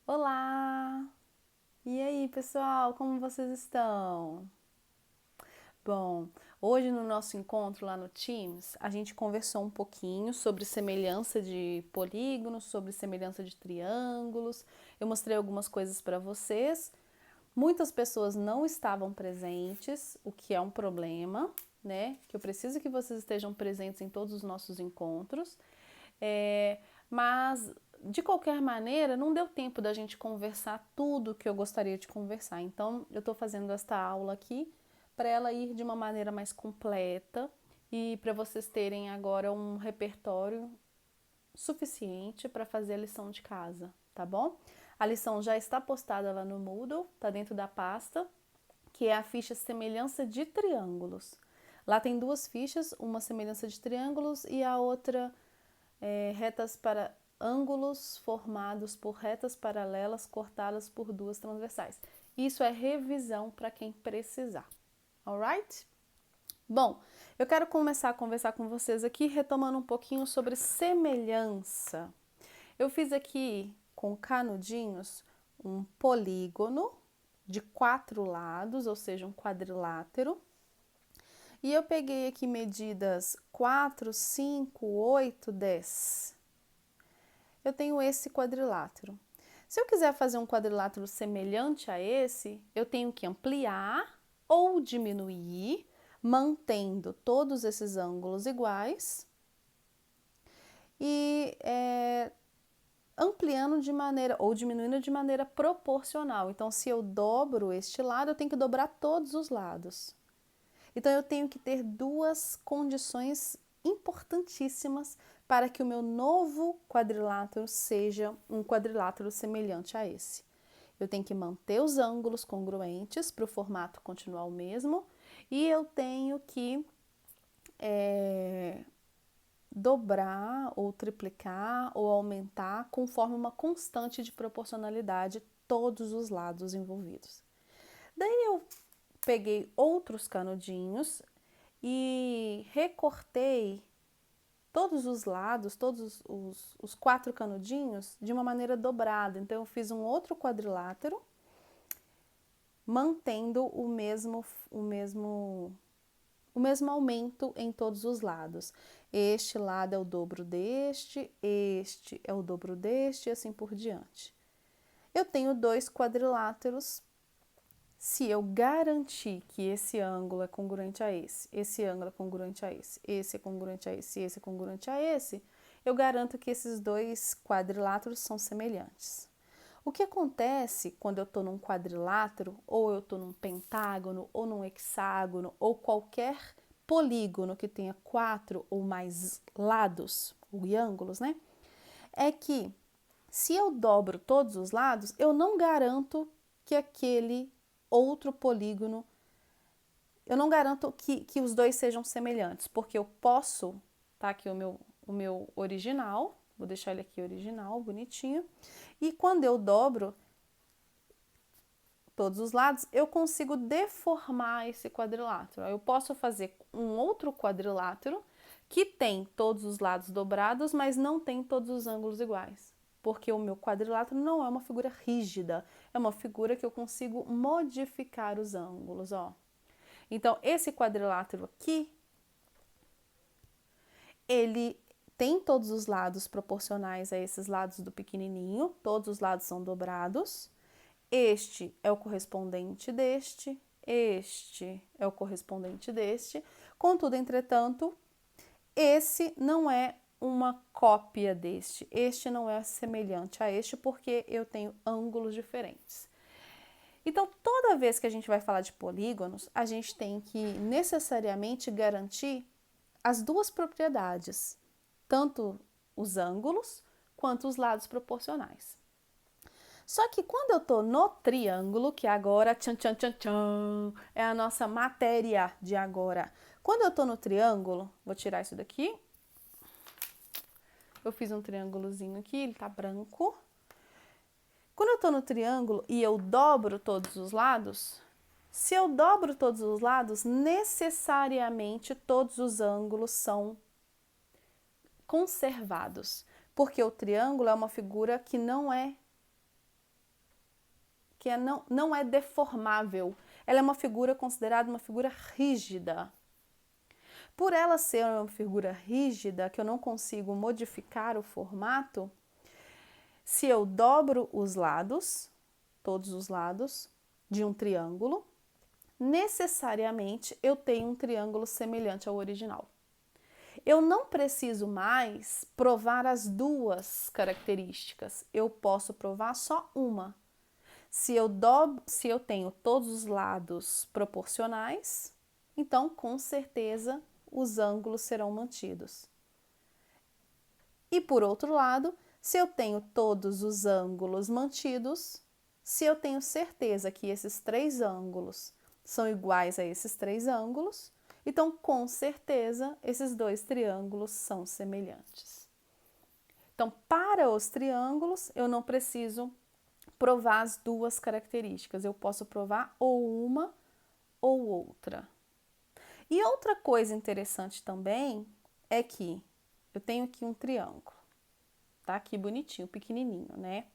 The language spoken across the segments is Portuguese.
Olá! E aí, pessoal, como vocês estão? Bom, hoje no nosso encontro lá no Teams, a gente conversou um pouquinho sobre semelhança de polígonos, sobre semelhança de triângulos. Eu mostrei algumas coisas para vocês. Muitas pessoas não estavam presentes, o que é um problema, né? Que eu preciso que vocês estejam presentes em todos os nossos encontros. Mas de qualquer maneira, não deu tempo da gente conversar tudo que eu gostaria de conversar. Então, eu estou fazendo esta aula aqui para ela ir de uma maneira mais completa e para vocês terem agora um repertório suficiente para fazer a lição de casa, tá bom? A lição já está postada lá no Moodle, tá dentro da pasta, que é a ficha semelhança de triângulos. Lá tem duas fichas, uma semelhança de triângulos e a outra retas para ângulos formados por retas paralelas cortadas por duas transversais. Isso é revisão para quem precisar. Alright? Bom, eu quero começar a conversar com vocês aqui retomando um pouquinho sobre semelhança. Eu fiz aqui com canudinhos um polígono de 4 lados, ou seja, um quadrilátero. E eu peguei aqui medidas 4, 5, 8, 10. Eu tenho esse quadrilátero. Se eu quiser fazer um quadrilátero semelhante a esse, eu tenho que ampliar ou diminuir, mantendo todos esses ângulos iguais e ampliando de maneira ou diminuindo de maneira proporcional. Então, se eu dobro este lado, eu tenho que dobrar todos os lados. Então, eu tenho que ter duas condições importantíssimas para que o meu novo quadrilátero seja um quadrilátero semelhante a esse. Eu tenho que manter os ângulos congruentes para o formato continuar o mesmo e eu tenho que dobrar ou triplicar ou aumentar conforme uma constante de proporcionalidade todos os lados envolvidos. Daí eu peguei outros canudinhos e recortei todos os lados, todos os 4 canudinhos de uma maneira dobrada. Então, eu fiz um outro quadrilátero, mantendo o mesmo aumento em todos os lados. Este lado é o dobro deste, este é o dobro deste e assim por diante. Eu tenho 2 quadriláteros. Se eu garantir que esse ângulo é congruente a esse ângulo é congruente a esse é congruente a esse é congruente a esse, eu garanto que esses 2 quadriláteros são semelhantes. O que acontece quando eu estou num quadrilátero, ou eu estou num pentágono, ou num hexágono, ou qualquer polígono que tenha 4 ou mais lados, ou ângulos, né? É que se eu dobro todos os lados, eu não garanto que aquele outro polígono, eu não garanto que os dois sejam semelhantes, porque eu posso, tá aqui o meu original, vou deixar ele aqui original, bonitinho, e quando eu dobro todos os lados, eu consigo deformar esse quadrilátero. Eu posso fazer um outro quadrilátero que tem todos os lados dobrados, mas não tem todos os ângulos iguais. Porque o meu quadrilátero não é uma figura rígida, é uma figura que eu consigo modificar os ângulos, ó. Então, esse quadrilátero aqui, ele tem todos os lados proporcionais a esses lados do pequenininho, todos os lados são dobrados. Este é o correspondente deste, este é o correspondente deste. Contudo, entretanto, esse não é uma cópia deste, este não é semelhante a este porque eu tenho ângulos diferentes. Então, toda vez que a gente vai falar de polígonos, a gente tem que necessariamente garantir as duas propriedades, tanto os ângulos quanto os lados proporcionais. Só que quando eu estou no triângulo, que agora tchan, tchan, tchan, tchan, é a nossa matéria de agora. Quando eu estou no triângulo, vou tirar isso daqui. Eu fiz um triângulozinho aqui, ele tá branco. Quando eu estou no triângulo e eu dobro todos os lados, se eu dobro todos os lados, necessariamente todos os ângulos são conservados, porque o triângulo é uma figura que não é que não é deformável. Ela é uma figura considerada uma figura rígida. Por ela ser uma figura rígida, que eu não consigo modificar o formato, se eu dobro os lados, todos os lados de um triângulo, necessariamente eu tenho um triângulo semelhante ao original. Eu não preciso mais provar as duas características, eu posso provar só uma. Se eu tenho todos os lados proporcionais, então com certeza os ângulos serão mantidos. E por outro lado, se eu tenho todos os ângulos mantidos, se eu tenho certeza que esses três ângulos são iguais a esses três ângulos, então com certeza esses dois triângulos são semelhantes. Então, para os triângulos, eu não preciso provar as duas características, eu posso provar ou uma ou outra. E outra coisa interessante também é que eu tenho aqui um triângulo, tá aqui bonitinho, pequenininho, né?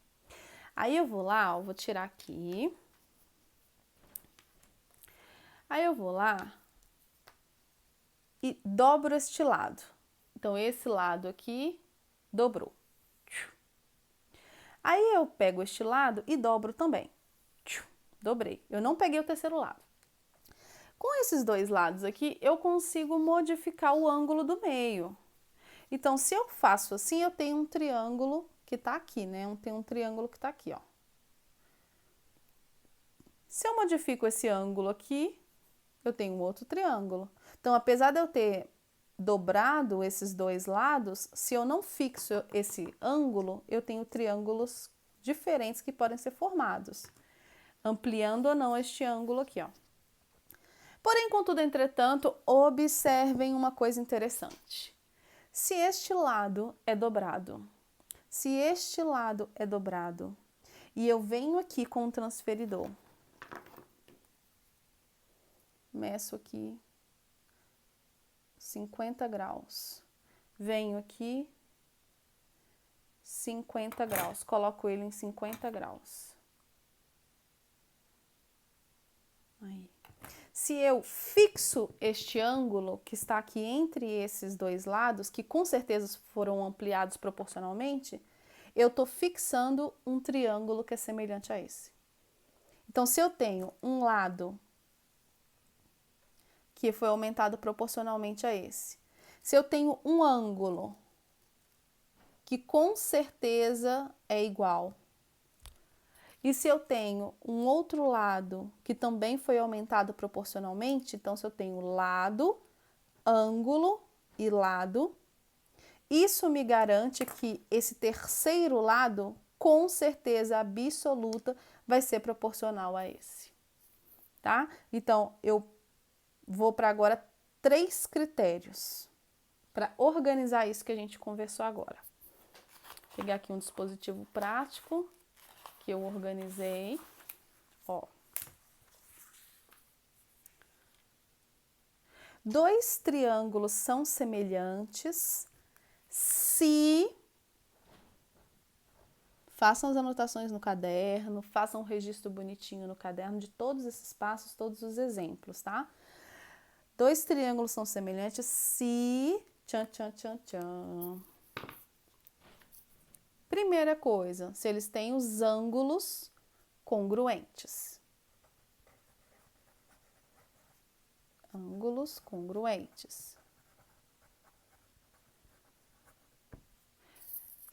Aí eu vou lá, vou tirar aqui. Aí eu vou lá e dobro este lado. Então, esse lado aqui dobrou. Aí eu pego este lado e dobro também. Dobrei. Eu não peguei o terceiro lado. Com esses dois lados aqui, eu consigo modificar o ângulo do meio. Então, se eu faço assim, eu tenho um triângulo que tá aqui, né? Tem um triângulo que tá aqui, ó. Se eu modifico esse ângulo aqui, eu tenho um outro triângulo. Então, apesar de eu ter dobrado esses dois lados, se eu não fixo esse ângulo, eu tenho triângulos diferentes que podem ser formados, ampliando ou não este ângulo aqui, ó. Porém, contudo, entretanto, observem uma coisa interessante. Se este lado é dobrado, e eu venho aqui com o transferidor, meço aqui 50 graus, venho aqui 50 graus, coloco ele em 50 graus. Aí. Se eu fixo este ângulo que está aqui entre esses dois lados, que com certeza foram ampliados proporcionalmente, eu estou fixando um triângulo que é semelhante a esse. Então, se eu tenho um lado que foi aumentado proporcionalmente a esse, se eu tenho um ângulo que com certeza é igual, e se eu tenho um outro lado que também foi aumentado proporcionalmente, então se eu tenho lado, ângulo e lado, isso me garante que esse terceiro lado, com certeza absoluta, vai ser proporcional a esse, tá? Então, eu vou para agora 3 critérios para organizar isso que a gente conversou agora. Vou pegar aqui um dispositivo prático que eu organizei, ó. 2 triângulos são semelhantes se... Façam as anotações no caderno, façam um registro bonitinho no caderno de todos esses passos, todos os exemplos, tá? 2 triângulos são semelhantes se... Tchan, tchan, tchan, tchan. Primeira coisa, se eles têm os ângulos congruentes. Ângulos congruentes.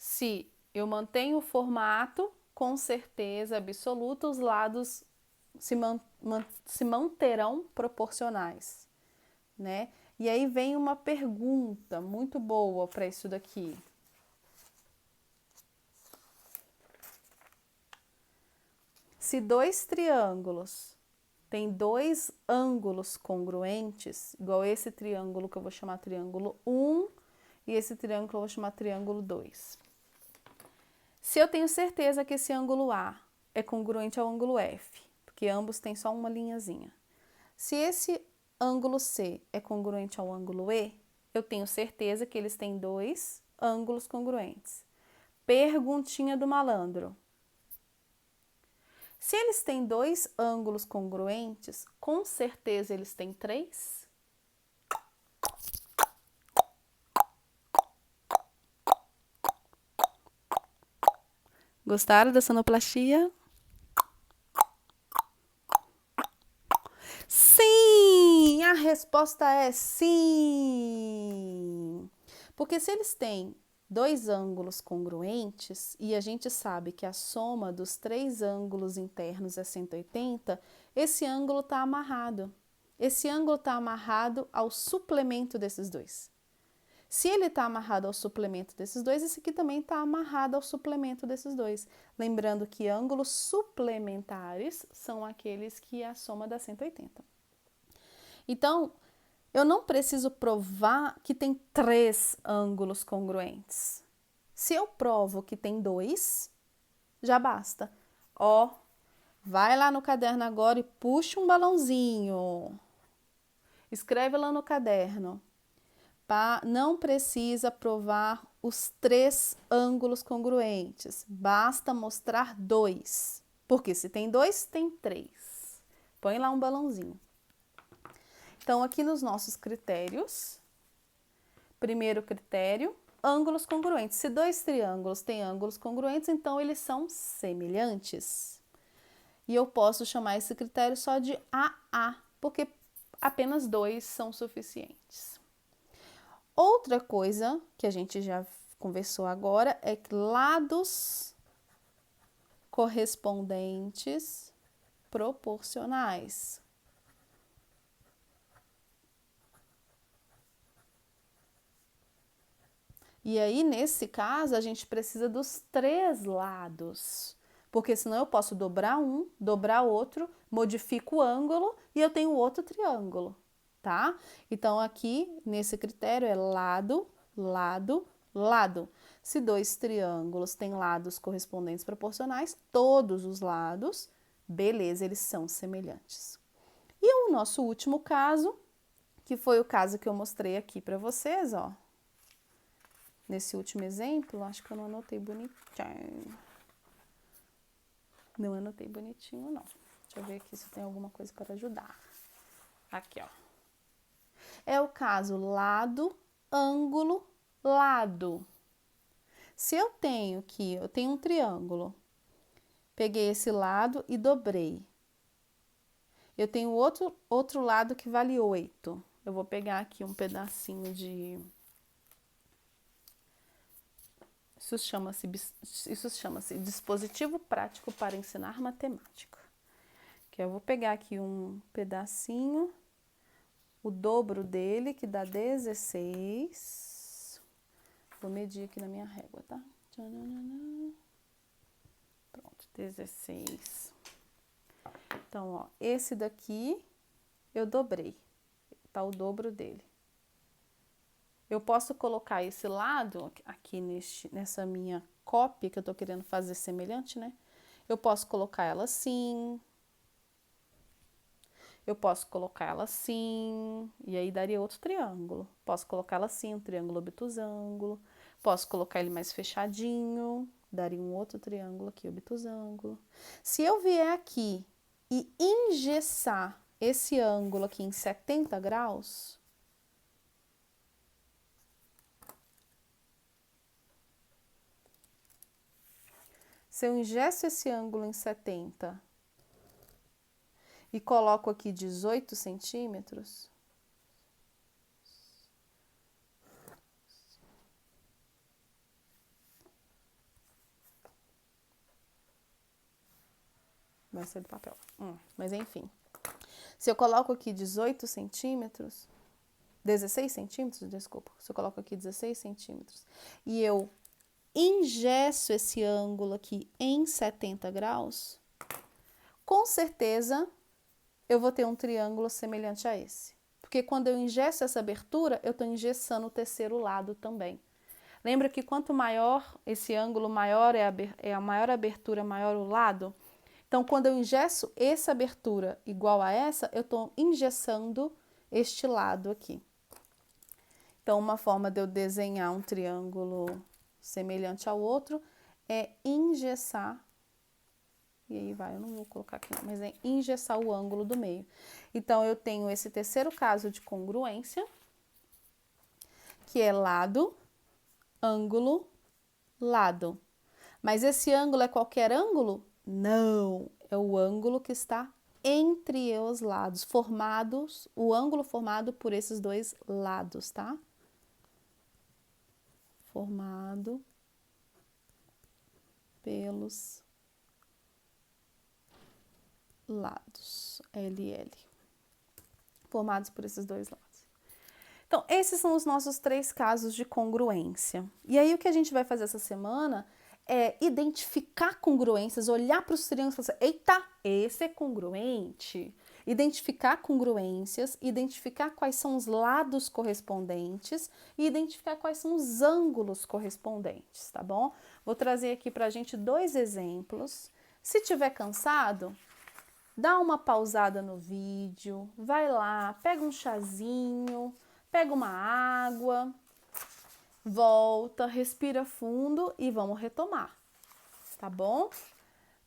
Se eu mantenho o formato, com certeza absoluta, os lados se manterão proporcionais, né? E aí vem uma pergunta muito boa para isso daqui. Se 2 triângulos têm 2 ângulos congruentes, igual esse triângulo que eu vou chamar triângulo 1 e esse triângulo que eu vou chamar triângulo 2. Se eu tenho certeza que esse ângulo A é congruente ao ângulo F, porque ambos têm só uma linhazinha. Se esse ângulo C é congruente ao ângulo E, eu tenho certeza que eles têm 2 ângulos congruentes. Perguntinha do malandro. Se eles têm dois ângulos congruentes, com certeza eles têm três? Gostaram da sonoplastia? Sim! A resposta é sim! Porque se eles têm dois ângulos congruentes, e a gente sabe que a soma dos três ângulos internos é 180, esse ângulo está amarrado. Esse ângulo está amarrado ao suplemento desses dois. Se ele está amarrado ao suplemento desses dois, esse aqui também está amarrado ao suplemento desses dois. Lembrando que ângulos suplementares são aqueles que a soma dá 180. Então, eu não preciso provar que tem três ângulos congruentes. Se eu provo que tem dois, já basta. Ó, vai lá no caderno agora e puxa um balãozinho. Escreve lá no caderno. Não precisa provar os três ângulos congruentes. Basta mostrar dois. Porque se tem dois, tem três. Põe lá um balãozinho. Então, aqui nos nossos critérios, primeiro critério, ângulos congruentes. Se dois triângulos têm ângulos congruentes, então eles são semelhantes. E eu posso chamar esse critério só de AA, porque apenas dois são suficientes. Outra coisa que a gente já conversou agora é que lados correspondentes proporcionais. E aí, nesse caso, a gente precisa dos três lados, porque senão eu posso dobrar um, dobrar outro, modifico o ângulo e eu tenho outro triângulo, tá? Então, aqui, nesse critério, é lado, lado, lado. Se dois triângulos têm lados correspondentes proporcionais, todos os lados, beleza, eles são semelhantes. E o nosso último caso, que foi o caso que eu mostrei aqui para vocês, ó. Nesse último exemplo, acho que eu não anotei bonitinho. Não anotei bonitinho, não. Deixa eu ver aqui se tem alguma coisa para ajudar. Aqui, ó. É o caso lado, ângulo, lado. Se eu tenho um triângulo, peguei esse lado e dobrei. Eu tenho outro lado que vale 8. Eu vou pegar aqui um pedacinho de... Isso chama-se dispositivo prático para ensinar matemática. Que eu vou pegar aqui um pedacinho, o dobro dele, que dá 16. Vou medir aqui na minha régua, tá? Pronto, 16. Então, ó, esse daqui eu dobrei, tá o dobro dele. Eu posso colocar esse lado aqui nessa minha cópia que eu tô querendo fazer semelhante, né? Eu posso colocar ela assim. Eu posso colocar ela assim, e aí daria outro triângulo. Posso colocar ela assim, um triângulo obtusângulo. Posso colocar ele mais fechadinho, daria um outro triângulo aqui, obtusângulo. Se eu vier aqui e engessar esse ângulo aqui em 70 graus... Se eu engesso esse ângulo em 70 e coloco aqui 18 centímetros, vai ser do papel, mas enfim. Se eu coloco aqui 18 centímetros, 16 centímetros, desculpa, se eu coloco aqui 16 centímetros e eu engesso esse ângulo aqui em 70 graus, com certeza eu vou ter um triângulo semelhante a esse. Porque quando eu engesso essa abertura, eu estou engessando o terceiro lado também. Lembra que quanto maior esse ângulo, maior é a maior abertura, maior o lado? Então, quando eu engesso essa abertura igual a essa, eu estou engessando este lado aqui. Então, uma forma de eu desenhar um triângulo semelhante ao outro é engessar E aí vai, eu não vou colocar aqui não, mas é engessar o ângulo do meio. Então, eu tenho esse terceiro caso de congruência, que é lado, ângulo, lado. Mas esse ângulo é qualquer ângulo? Não, é o ângulo que está entre os lados, formados, o ângulo formado por esses dois lados, tá? Formado pelos lados, LL. Formados por esses dois lados. Então, esses são os nossos 3 casos de congruência. E aí, o que a gente vai fazer essa semana é identificar congruências, olhar para os triângulos e falar assim, eita, esse é congruente. Identificar congruências, identificar quais são os lados correspondentes e identificar quais são os ângulos correspondentes, tá bom? Vou trazer aqui para a gente 2 exemplos. Se tiver cansado, dá uma pausada no vídeo, vai lá, pega um chazinho, pega uma água, volta, respira fundo e vamos retomar, tá bom?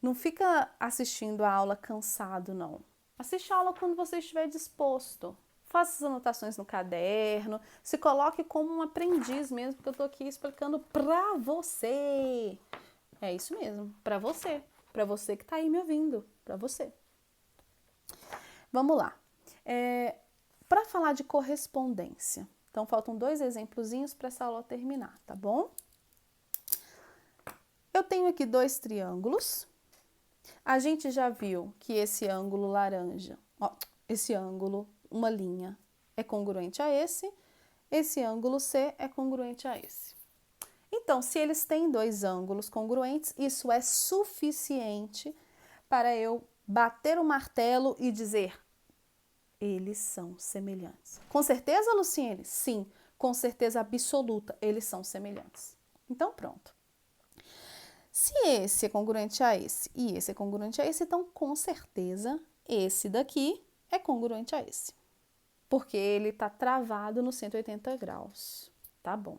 Não fica assistindo a aula cansado, não. Assiste a aula quando você estiver disposto. Faça as anotações no caderno, se coloque como um aprendiz mesmo, porque eu tô aqui explicando pra você. É isso mesmo, pra você que tá aí me ouvindo, pra você. Vamos lá. Para falar de correspondência, então faltam 2 exemplozinhos para essa aula terminar, tá bom? Eu tenho aqui 2 triângulos. A gente já viu que esse ângulo laranja, ó, esse ângulo, uma linha, é congruente a esse ângulo C é congruente a esse. Então, se eles têm 2 ângulos congruentes, isso é suficiente para eu bater o martelo e dizer eles são semelhantes. Com certeza, Luciene? Sim, com certeza absoluta, eles são semelhantes. Então, pronto. Se esse é congruente a esse e esse é congruente a esse, então, com certeza, esse daqui é congruente a esse. Porque ele está travado no 180 graus. Tá bom.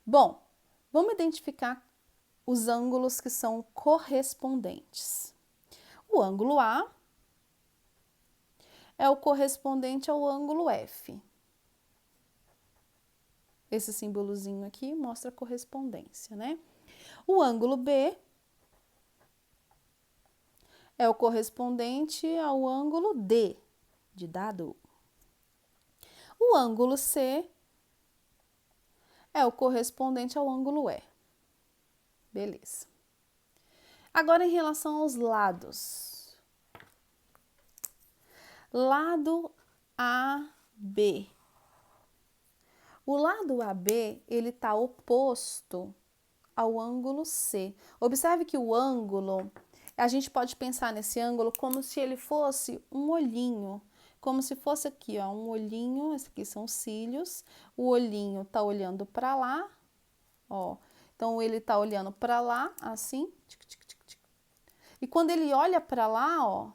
Bom, vamos identificar os ângulos que são correspondentes. O ângulo A é o correspondente ao ângulo F. Esse símbolozinho aqui mostra a correspondência, né? O ângulo B é o correspondente ao ângulo D, de dado. O ângulo C é o correspondente ao ângulo E. Beleza. Agora, em relação aos lados. Lado AB. O lado AB, ele está oposto ao ângulo C. Observe que o ângulo, a gente pode pensar nesse ângulo como se ele fosse um olhinho. Como se fosse aqui, ó, um olhinho, esse aqui são os cílios. O olhinho tá olhando para lá, ó. Então, ele tá olhando para lá, assim. E quando ele olha para lá, ó,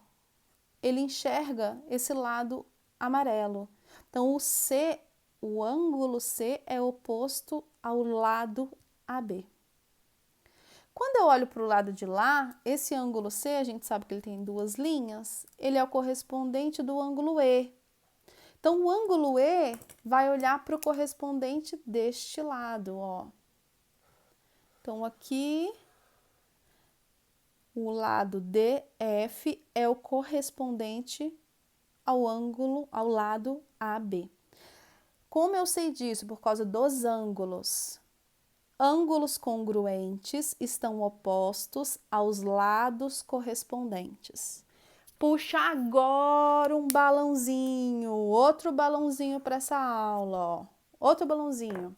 ele enxerga esse lado amarelo. Então, o ângulo C é oposto ao lado AB. Quando eu olho para o lado de lá, esse ângulo C, a gente sabe que ele tem 2 linhas, ele é o correspondente do ângulo E. Então, o ângulo E vai olhar para o correspondente deste lado, ó. Então, aqui, o lado DF é o correspondente ao ângulo, ao lado AB. Como eu sei disso? Por causa dos ângulos. Ângulos congruentes estão opostos aos lados correspondentes. Puxa agora um balãozinho, outro balãozinho para essa aula, ó. Outro balãozinho.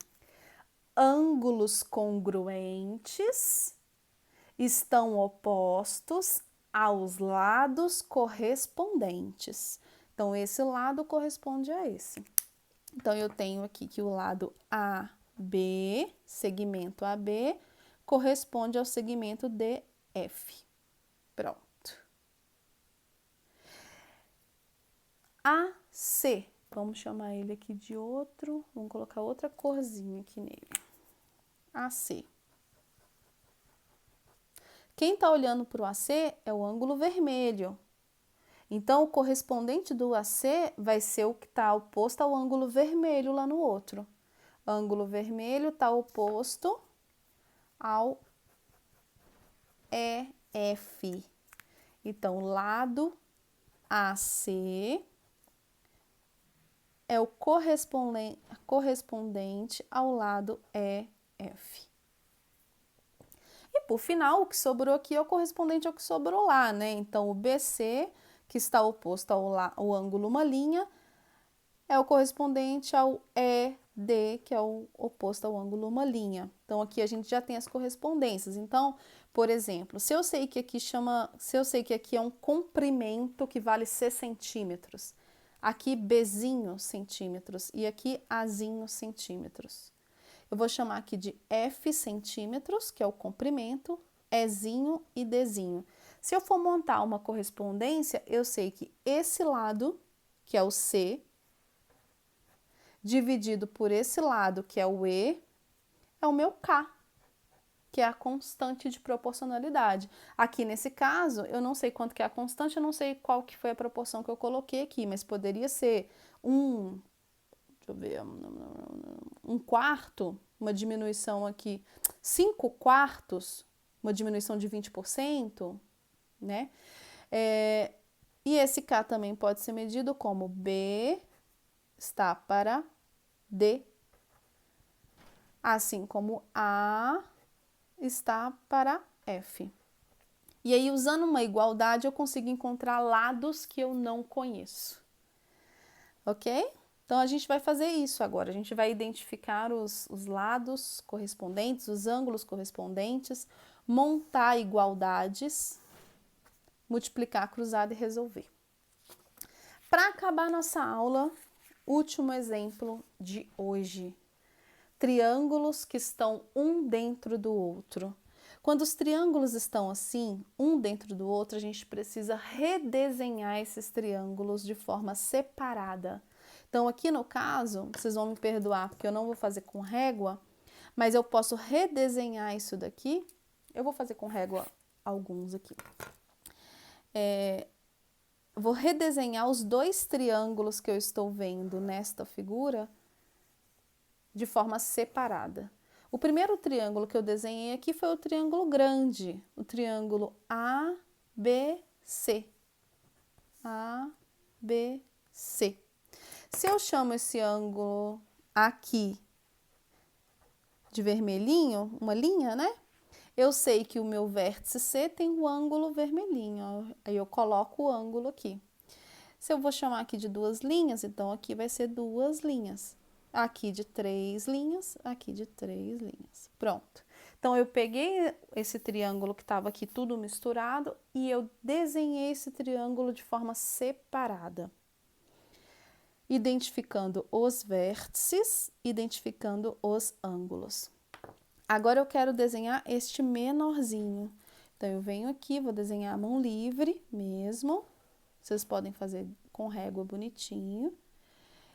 Ângulos congruentes estão opostos aos lados correspondentes. Então, esse lado corresponde a esse. Então, eu tenho aqui que o lado AB, segmento AB, corresponde ao segmento DF. Pronto. AC, vamos chamar ele aqui de outro, vamos colocar outra corzinha aqui nele. AC. Quem está olhando para o AC é o ângulo vermelho. Então, o correspondente do AC vai ser o que está oposto ao ângulo vermelho lá no outro. Ângulo vermelho está oposto ao EF. Então, lado AC é o correspondente ao lado EF. E por final, o que sobrou aqui é o correspondente ao que sobrou lá, né? Então, o BC, que está oposto ao ângulo uma linha, é o correspondente ao ED, que é o oposto ao ângulo uma linha. Então, aqui a gente já tem as correspondências. Então, por exemplo, se eu sei que aqui é um comprimento que vale C centímetros, aqui Bzinho centímetros e aqui Azinho centímetros. Eu vou chamar aqui de F centímetros, que é o comprimento, Ezinho e Dzinho. Se eu for montar uma correspondência, eu sei que esse lado, que é o C, dividido por esse lado, que é o E, é o meu K, que é a constante de proporcionalidade. Aqui nesse caso, eu não sei quanto que é a constante, eu não sei qual que foi a proporção que eu coloquei aqui, mas poderia ser deixa eu ver, um quarto, uma diminuição aqui, 5 quartos, uma diminuição de 20%, né? E esse K também pode ser medido como B está para D, assim como A está para F. E aí, usando uma igualdade, eu consigo encontrar lados que eu não conheço. Ok? Então, a gente vai fazer isso agora. A gente vai identificar os lados correspondentes, os ângulos correspondentes, montar igualdades, multiplicar, cruzar e resolver. Para acabar nossa aula, último exemplo de hoje. Triângulos que estão um dentro do outro. Quando os triângulos estão assim, um dentro do outro, a gente precisa redesenhar esses triângulos de forma separada. Então, aqui no caso, vocês vão me perdoar porque eu não vou fazer com régua, mas eu posso redesenhar isso daqui. Eu vou fazer com régua alguns aqui. Vou redesenhar os dois triângulos que eu estou vendo nesta figura de forma separada. O primeiro triângulo que eu desenhei aqui foi o triângulo grande, o triângulo ABC. ABC. Se eu chamo esse ângulo aqui de vermelhinho, uma linha, né? Eu sei que o meu vértice C tem o ângulo vermelhinho, aí eu coloco o ângulo aqui. Se eu vou chamar aqui de duas linhas, então aqui vai ser duas linhas. Aqui de 3 linhas, aqui de 3 linhas. Pronto. Então, eu peguei esse triângulo que estava aqui tudo misturado e eu desenhei esse triângulo de forma separada. Identificando os vértices, identificando os ângulos. Agora, eu quero desenhar este menorzinho. Então, eu venho aqui, vou desenhar a mão livre mesmo. Vocês podem fazer com régua bonitinho.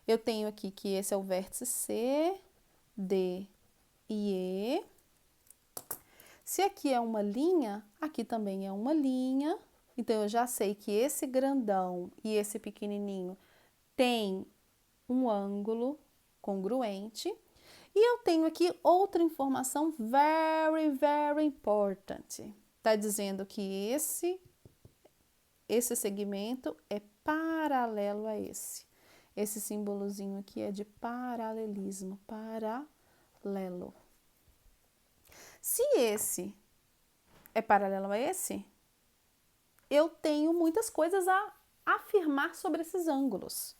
Eu tenho aqui que esse é o vértice C, D e E. Se aqui é uma linha, aqui também é uma linha. Então, eu já sei que esse grandão e esse pequenininho tem um ângulo congruente. E eu tenho aqui outra informação very, very important. Está dizendo que esse segmento é paralelo a esse. Esse símbolozinho aqui é de paralelismo, paralelo. Se esse é paralelo a esse, eu tenho muitas coisas a afirmar sobre esses ângulos.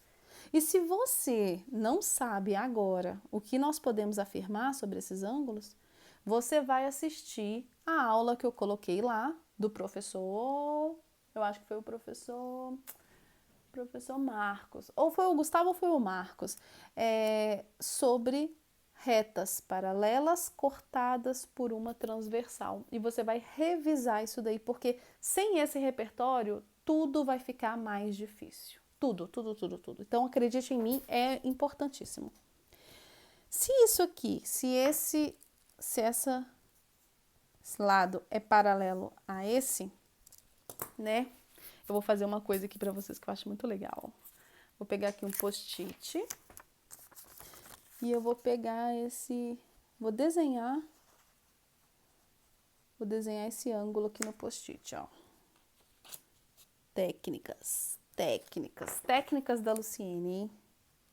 E se você não sabe agora o que nós podemos afirmar sobre esses ângulos, você vai assistir a aula que eu coloquei lá do professor, eu acho que foi o professor Marcos, ou foi o Gustavo ou foi o Marcos, sobre retas paralelas cortadas por uma transversal. E você vai revisar isso daí, porque sem esse repertório, tudo vai ficar mais difícil. Tudo. Então, acredite em mim, é importantíssimo. Se isso aqui, se essa esse lado é paralelo a esse, né? Eu vou fazer uma coisa aqui pra vocês que eu acho muito legal. Vou pegar aqui um post-it e eu vou pegar esse... Vou desenhar esse ângulo aqui no post-it, ó. Técnicas da Luciene, hein?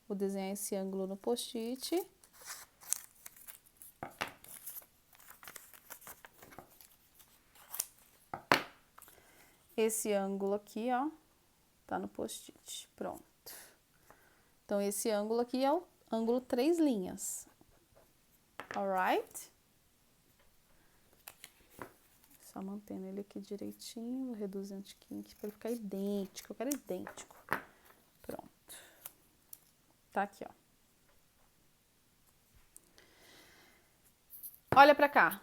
Vou desenhar esse ângulo no post-it. Esse ângulo aqui, ó, tá no post-it. Pronto. Então, esse ângulo aqui é o ângulo 3 linhas. Alright? Só mantendo ele aqui direitinho, vou reduzir um tiquinho aqui pra ele ficar idêntico. Eu quero idêntico. Pronto. Tá aqui, ó. Olha pra cá.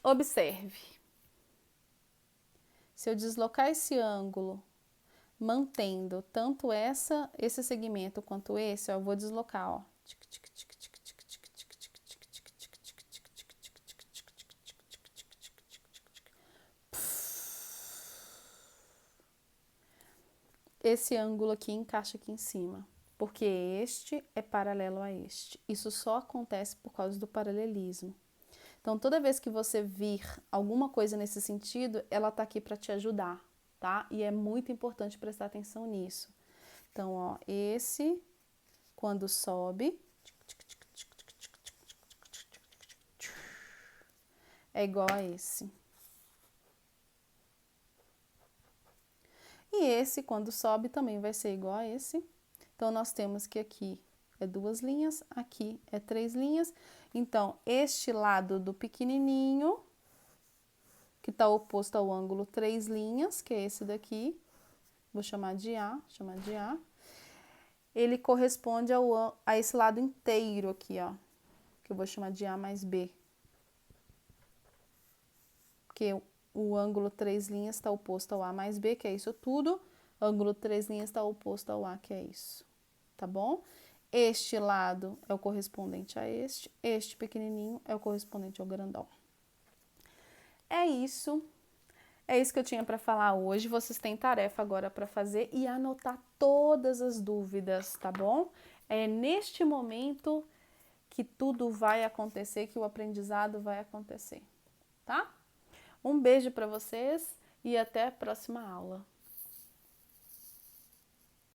Observe. Se eu deslocar esse ângulo, mantendo tanto esse segmento quanto esse, ó, eu vou deslocar, ó. Esse ângulo aqui encaixa aqui em cima, porque este é paralelo a este. Isso só acontece por causa do paralelismo. Então, toda vez que você vir alguma coisa nesse sentido, ela tá aqui para te ajudar, tá? E é muito importante prestar atenção nisso. Então, ó, esse, quando sobe, é igual a esse. E esse, quando sobe, também vai ser igual a esse. Então, nós temos que aqui é 2 linhas, aqui é 3 linhas. Então, este lado do pequenininho, que está oposto ao ângulo 3 linhas, que é esse daqui, vou chamar de A, ele corresponde a esse lado inteiro aqui, ó, que eu vou chamar de A mais B. Porque o ângulo 3 linhas está oposto ao A mais B, que é isso tudo. O ângulo 3 linhas está oposto ao A, que é isso. Tá bom? Este lado é o correspondente a este pequenininho é o correspondente ao grandão. É isso que eu tinha para falar hoje. Vocês têm tarefa agora para fazer e anotar todas as dúvidas, tá bom? É neste momento que tudo vai acontecer, que o aprendizado vai acontecer, tá? Um beijo para vocês e até a próxima aula.